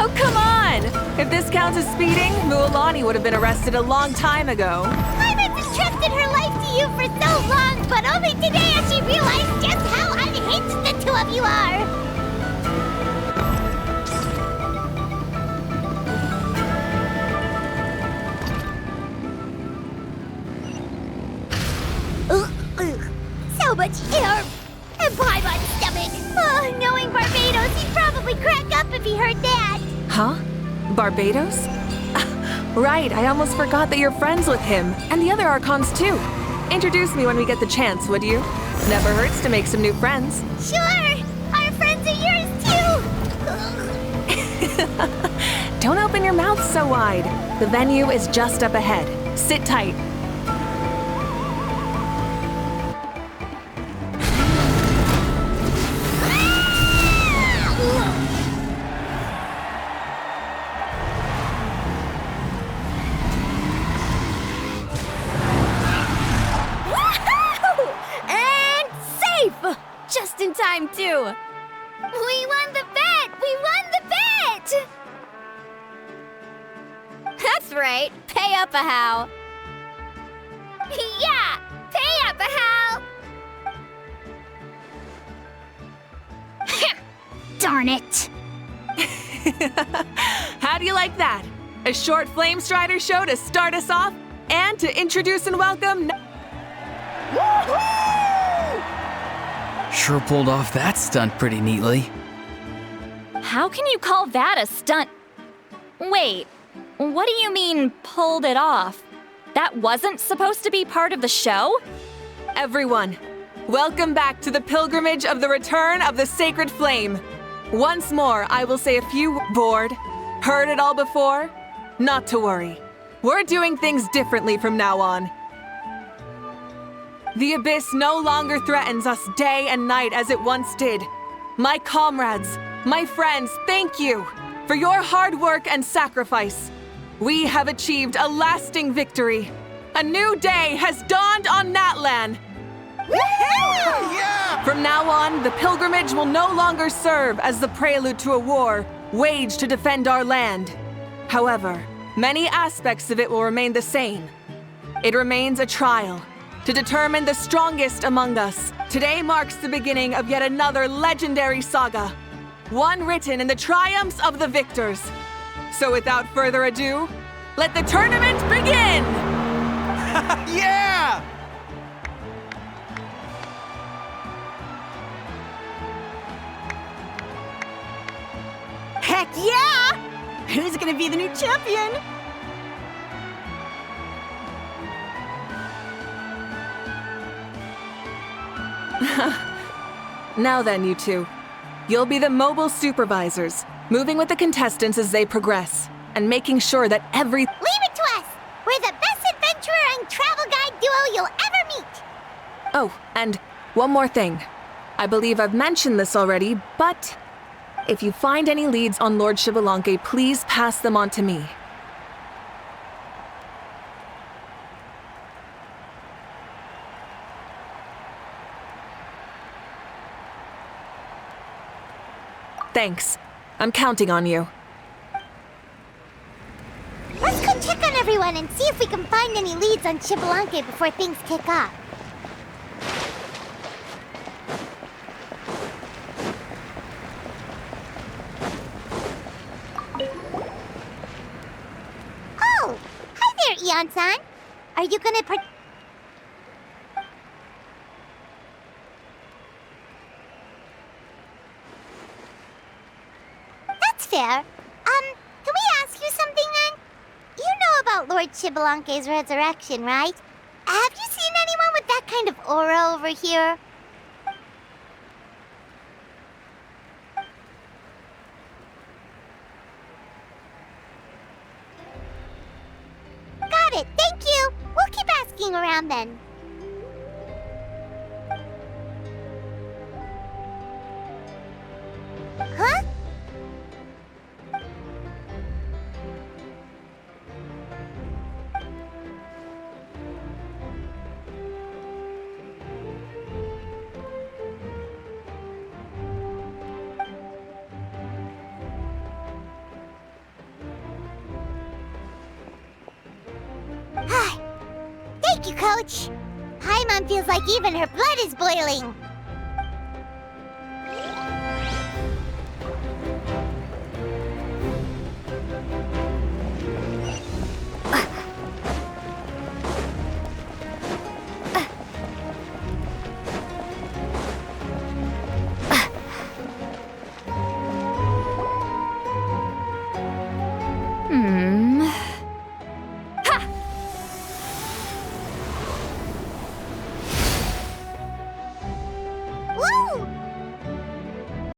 Oh, come on! If this counts as speeding, Mualani would have been arrested a long time ago. Paimon's entrusted her life to you for so long, but only today has she realized just how unhinged the two of you are! So much air! And Paimon's stomach! Oh, knowing Barbados, he'd probably crack up if he heard that! Huh? Barbados? Right, I almost forgot that you're friends with him, and the other Archons too. Introduce me when we get the chance, would you? Never hurts to make some new friends. Sure! Our friends are yours too! Don't open your mouth so wide. The venue is just up ahead. Sit tight. time, too! We won the bet! We won the bet! That's right. Pay up a how. Yeah! Pay up a how! Darn it! How do you like that? A short Flame Strider show to start us off, and to introduce and welcome... Sure pulled off that stunt pretty neatly. How can you call that a stunt? Wait, what do you mean, pulled it off? That wasn't supposed to be part of the show? Everyone, welcome back to the pilgrimage of the return of the Sacred Flame. Once more, I will say a few bored. Heard it all before? Not to worry. We're doing things differently from now on. The Abyss no longer threatens us day and night as it once did. My comrades, my friends, thank you for your hard work and sacrifice. We have achieved a lasting victory. A new day has dawned on Natlan. Yeah! From now on, the pilgrimage will no longer serve as the prelude to a war waged to defend our land. However, many aspects of it will remain the same. It remains a trial to determine the strongest among us. Today marks the beginning of yet another legendary saga, one written in the triumphs of the victors. So without further ado, let the tournament begin! Yeah! Heck yeah! Who's gonna be the new champion? Now then, you two. You'll be the mobile supervisors, moving with the contestants as they progress, and making sure that every... Leave it to us! We're the best adventurer and travel guide duo you'll ever meet! Oh, and one more thing. I believe I've mentioned this already, but if you find any leads on Lord Xbalanque, please pass them on to me. Thanks. I'm counting on you. Let's go check on everyone and see if we can find any leads on Xbalanque before things kick off. Oh! Hi there, Eon-san! Are you gonna That's fair. Can we ask you something then? You know about Lord Xbalanque's resurrection, right? Have you seen anyone with that kind of aura over here? Got it, thank you! We'll keep asking around then. Huh? Thank you, Coach. Paimon feels like even her blood is boiling.